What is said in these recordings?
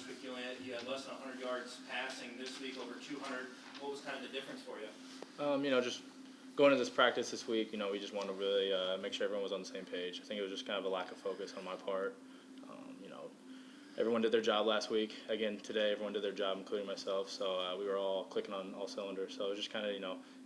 last week you had less than 100 yards passing. This week over 200. What was kind of the difference for you? Just going into this practice this week, we just wanted to really make sure everyone was on the same page. I think it was just kind of a lack of focus on my part. Everyone did their job last week. Again, today everyone did their job, including myself. So we were all clicking on all cylinders. So it was just kind of,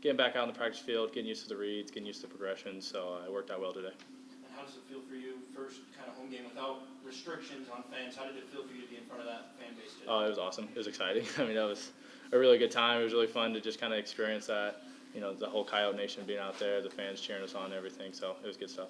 getting back out in the practice field, getting used to the reads, getting used to progressions. So it worked out well today. And how does it feel for you, first kind of home game without restrictions on fans? How did it feel for you to be in front of that fan base today? Oh, it was awesome. It was exciting. That was a really good time. It was really fun to just kind of experience that, the whole Coyote Nation being out there, the fans cheering us on and everything. So it was good stuff.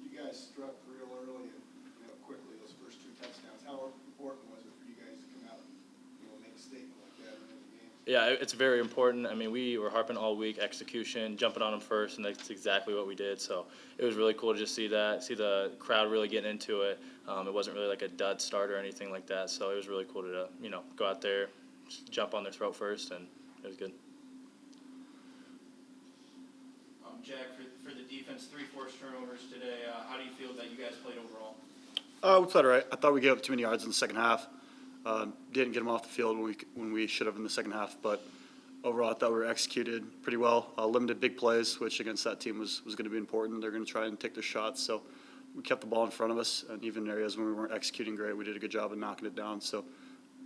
You guys struck real early and quickly those first 2 touchdowns. How important was it for you guys to come out and make a statement like that in the game? Yeah, it's very important. We were harping all week, execution, jumping on them first, and that's exactly what we did. So it was really cool to just see the crowd really getting into it. It wasn't really like a dud start or anything like that. So it was really cool to, go out there, just jump on their throat first, and it was good. Jack, for the defense, 3 forced turnovers today. How do you feel that you guys played overall? We played all right. I thought we gave up too many yards in the second half. Didn't get them off the field when we should have in the second half. But overall, I thought we were executed pretty well. Limited big plays, which against that team was going to be important. They're going to try and take their shots. So we kept the ball in front of us. And even in areas when we weren't executing great, we did a good job of knocking it down. So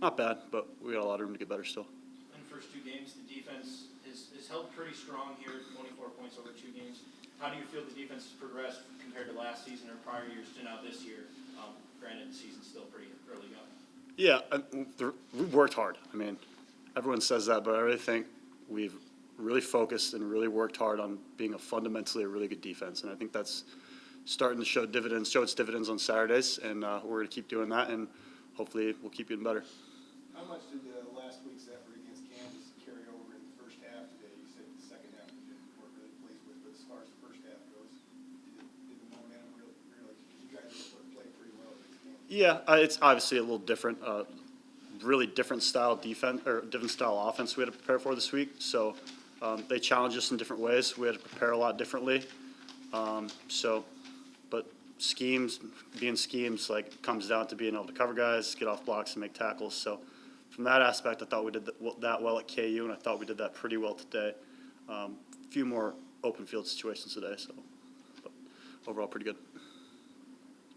not bad, but we got a lot of room to get better still. In the first 2 games, the defense is held pretty strong here, 24 points over 2 games. How do you feel the defense has progressed compared to last season or prior years to now this year? Granted, the season's still pretty early going. Yeah, we've worked hard. Everyone says that, but I really think we've really focused and really worked hard on being fundamentally a really good defense. And I think that's starting to show its dividends on Saturdays, and we're going to keep doing that, and hopefully we'll keep getting better. How much did last week's effort against Kansas carry over in the first half today? You said the second half you weren't really pleased with, but as far as the first half goes, did the momentum really you guys played pretty well against Kansas? Yeah, it's obviously a little different, really different style defense or different style offense we had to prepare for this week. So they challenged us in different ways. We had to prepare a lot differently. But being schemes, comes down to being able to cover guys, get off blocks, and make tackles. So from that aspect, I thought we did that well at KU, and I thought we did that pretty well today. A few more open field situations today, but overall pretty good.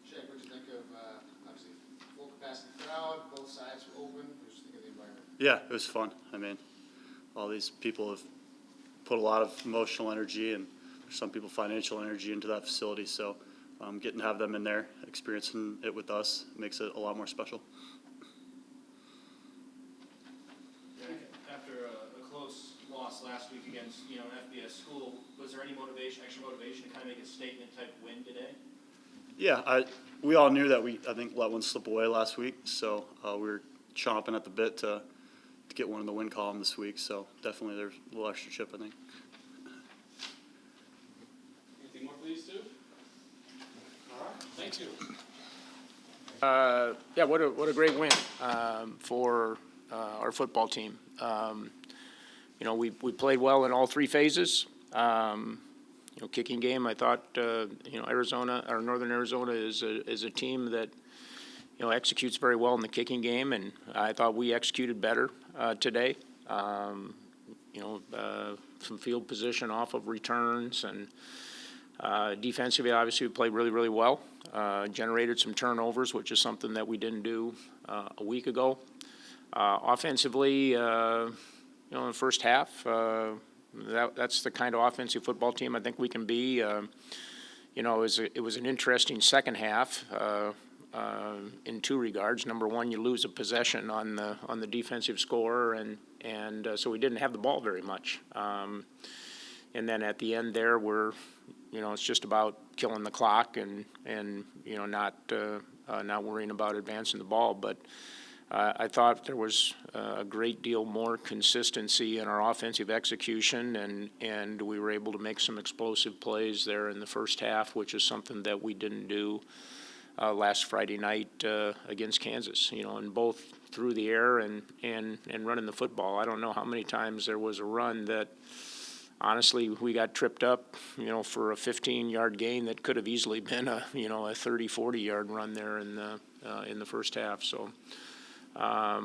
Jack, what did you think of, obviously, full capacity crowd, both sides were open? What did you think of the environment? Yeah, it was fun. All these people have put a lot of emotional energy and some people financial energy into that facility. So getting to have them in there, experiencing it with us, makes it a lot more special. After a close loss last week against an FBS school, was there any extra motivation to kind of make a statement type win today? Yeah, we all knew that I think let one slip away last week, so we were chomping at the bit to get one in the win column this week. So definitely there's a little extra chip, I think. Anything more for these two? All right, thank you. Yeah, what a great win for our football team. We played well in all 3 phases. Kicking game, I thought Arizona or Northern Arizona is a team that executes very well in the kicking game, and I thought we executed better today. Some field position off of returns, and defensively, obviously, we played really, really well. Generated some turnovers, which is something that we didn't do a week ago. Offensively, in the first half, that's the kind of offensive football team I think we can be. It was an interesting second half in 2 regards. Number one, you lose a possession on the defensive score, and so we didn't have the ball very much. And then at the end there, it's just about killing the clock and not worrying about advancing the ball. But I thought there was a great deal more consistency in our offensive execution, and we were able to make some explosive plays there in the first half, which is something that we didn't do last Friday night against Kansas, and both through the air and running the football. I don't know how many times there was a run that, honestly, we got tripped up, for a 15-yard gain that could have easily been a 30, 40-yard run there in the first half. So A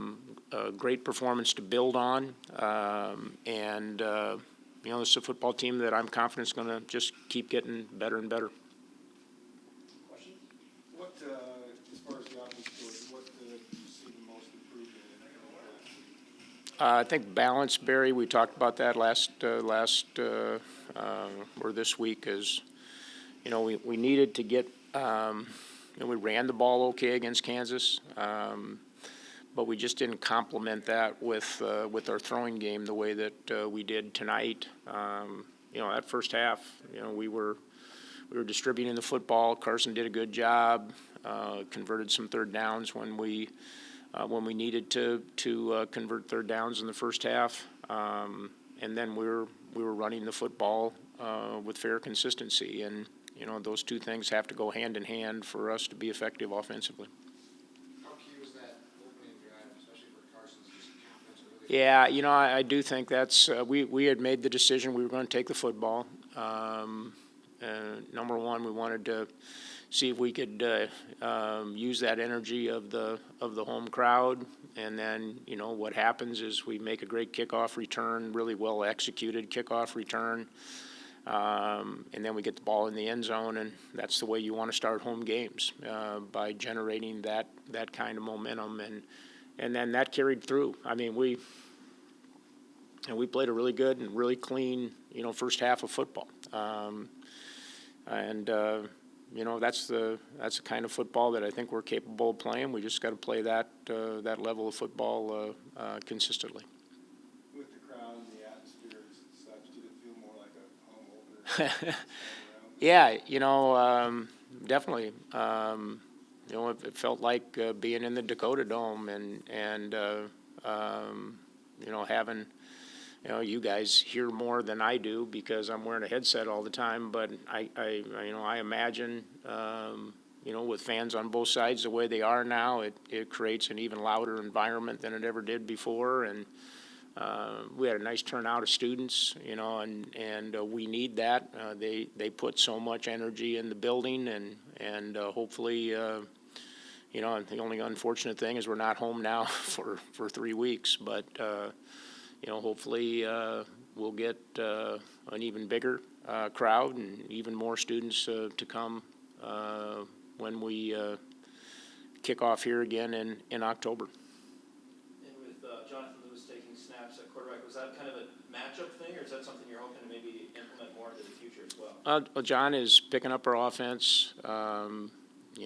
great performance to build on, you know, it's a football team that I'm confident is going to just keep getting better and better. Question? What, as far as the offense goes, what do you see the most improvement in last week? I think balance, Barry, we talked about that or this week, is, you know, we needed to get, you know, we ran the ball okay against Kansas, but we just didn't complement that with our throwing game the way that we did tonight. You know, that first half, you know, we were distributing the football. Carson did a good job, converted some third downs when we needed to convert third downs in the first half, and then we were running the football with fair consistency, and you know, those two things have to go hand in hand for us to be effective offensively. How key was that opening drive, especially for Carson's just confidence early? Yeah, you know, I do think that's we had made the decision we were going to take the football. Number one, we wanted to see if we could use that energy of the home crowd, and then, you know, what happens is we make a great kickoff return, really well executed kickoff return, and then we get the ball in the end zone, and that's the way you want to start home games, by generating that kind of momentum, and then that carried through. I mean, we played a really good and really clean, you know, first half of football, you know, that's the kind of football that I think we're capable of playing. We just got to play that level of football consistently. With the crowd and the atmosphere and such, did it feel more like a home opener? Yeah, you know, definitely. You know, it felt like being in the Dakota Dome and you know, having, you know, you guys hear more than I do because I'm wearing a headset all the time, but I you know, I imagine, you know, with fans on both sides the way they are now, it creates an even louder environment than it ever did before, and we had a nice turnout of students, you know, and we need that. They put so much energy in the building, and hopefully, you know, the only unfortunate thing is we're not home now for 3 weeks, but you know, hopefully we'll get an even bigger crowd and even more students to come when we kick off here again in October. And with Jonathan Lewis taking snaps at quarterback, was that kind of a matchup thing, or is that something you're hoping to maybe implement more into the future as well? Well, John is picking up our offense. You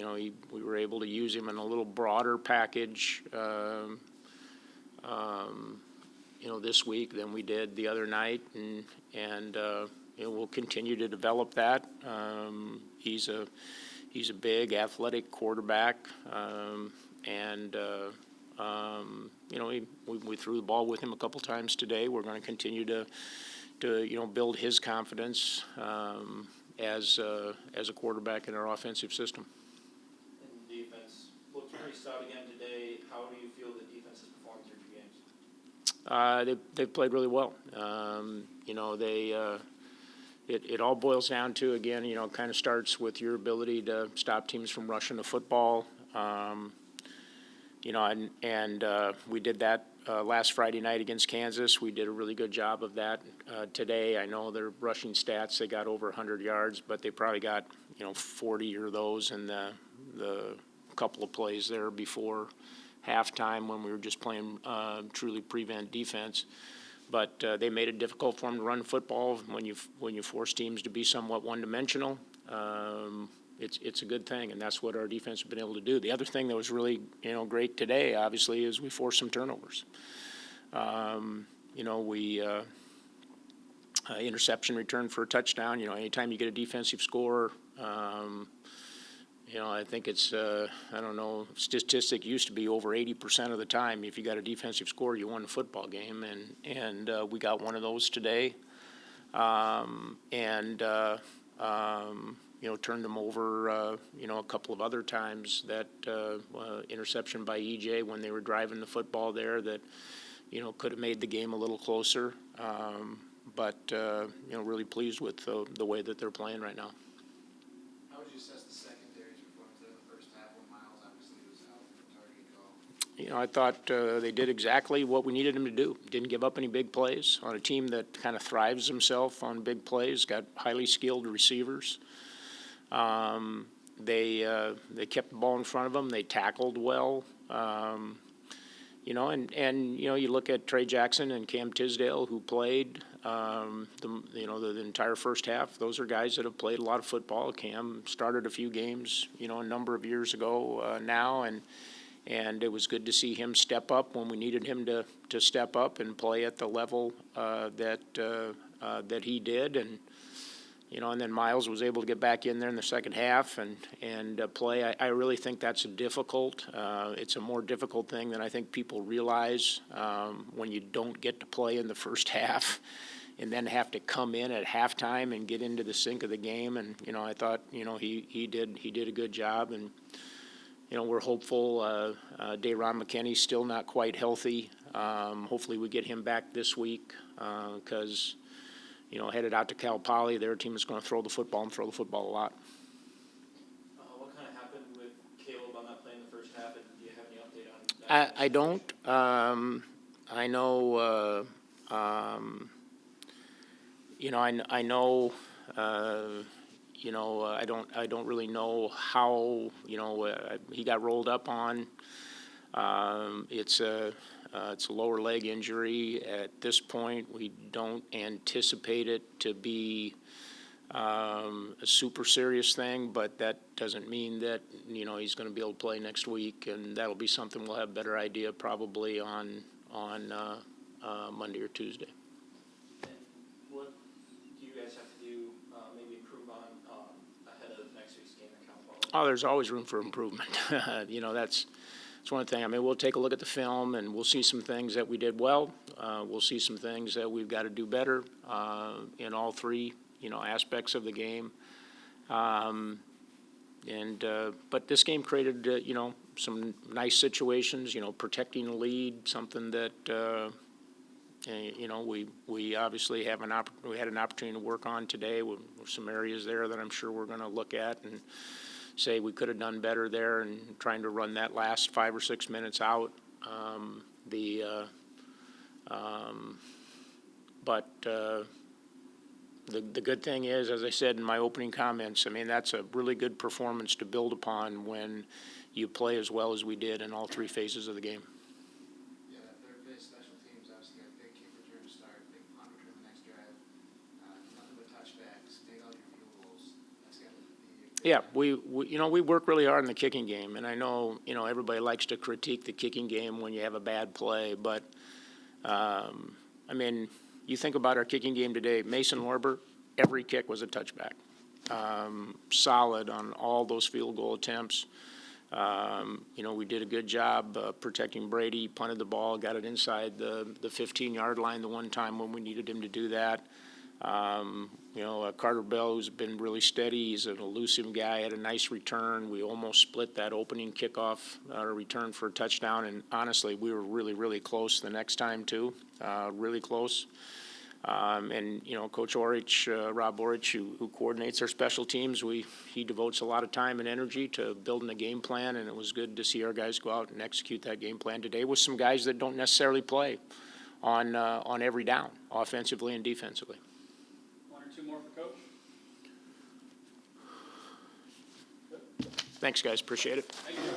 know, we were able to use him in a little broader package, you know, this week than we did the other night, and you know, we'll continue to develop that. He's a big athletic quarterback, and you know, we threw the ball with him a couple times today. We're going to continue to you know, build his confidence as a quarterback in our offensive system. And defense looked pretty stout again today. How do you feel the defense has performed through 2 games? They've played really well. You know, it all boils down to, again, you know, kind of starts with your ability to stop teams from rushing the football. You know, and we did that last Friday night against Kansas. We did a really good job of that today. I know their rushing stats, they got over 100 yards, but they probably got, you know, 40 of those in the couple of plays there before halftime when we were just playing truly prevent defense. But they made it difficult for them to run football when you force teams to be somewhat one-dimensional. It's a good thing, and that's what our defense has been able to do. The other thing that was really, you know, great today, obviously, is we forced some turnovers. You know, we interception return for a touchdown. You know, anytime you get a defensive score, you know, I think it's, I don't know, statistic used to be over 80% of the time. If you got a defensive score, you won the football game, and we got one of those today. You know, turned them over, you know, a couple of other times. That interception by EJ when they were driving the football there that, you know, could have made the game a little closer. But you know, really pleased with the way that they're playing right now. How would you assess the secondary's performance there in the first half when Miles obviously was out for the target call? I thought they did exactly what we needed them to do. Didn't give up any big plays on a team that kind of thrives himself on big plays, got highly skilled receivers. They kept the ball in front of them. They tackled well. You look at Trey Jackson and Cam Tisdale, who played the entire first half. Those are guys that have played a lot of football. Cam started a few games, a number of years ago now, and it was good to see him step up when we needed him to step up and play at the level that he did. And then Miles was able to get back in there in the second half and play. I really think that's difficult. It's a more difficult thing than I think people realize when you don't get to play in the first half and then have to come in at halftime and get into the sync of the game. And, I thought, he did a good job. And, we're hopeful. Dayron McKinney's still not quite healthy. Hopefully we get him back this week because headed out to Cal Poly, their team is going to throw the football a lot. What kind of happened with Caleb on that play in the first half, and do you have any update on that? I don't. I know. I know. I don't really know how. He got rolled up on. It's a lower leg injury. At this point, we don't anticipate it to be a super serious thing, but that doesn't mean that, he's going to be able to play next week, and that'll be something we'll have a better idea probably on Monday or Tuesday. And what do you guys have to do, maybe improve on ahead of next week's game at Cal Poly? Oh, there's always room for improvement. That's one thing. I mean, we'll take a look at the film and we'll see some things that we did well. We'll see some things that we've got to do better in all three, aspects of the game. But this game created, some nice situations, protecting the lead, something that, we obviously we had an opportunity to work on today with some areas there that I'm sure we're going to look at and say we could have done better there, and trying to run that last 5 or 6 minutes out. But the good thing is, as I said in my opening comments, I mean, that's a really good performance to build upon when you play as well as we did in all three phases of the game. Yeah, that third phase special teams obviously got a big kick return to start, big punt return the next drive. Nothing but touchbacks, take all your field goals. That's got to be. Yeah, we work really hard in the kicking game, and I know everybody likes to critique the kicking game when you have a bad play, but I mean, you think about our kicking game today. Mason Lorber, every kick was a touchback. Solid on all those field goal attempts. We did a good job protecting Brady. Punted the ball, got it inside the 15-yard line the one time when we needed him to do that. Carter Bell, who's been really steady, he's an elusive guy, had a nice return. We almost split that opening kickoff return for a touchdown, and honestly, we were really, really close the next time too, really close. Coach Orich, Rob Orich, who coordinates our special teams, he devotes a lot of time and energy to building a game plan, and it was good to see our guys go out and execute that game plan today with some guys that don't necessarily play on every down, offensively and defensively. One or two more for Coach. Thanks, guys. Appreciate it. Thank you.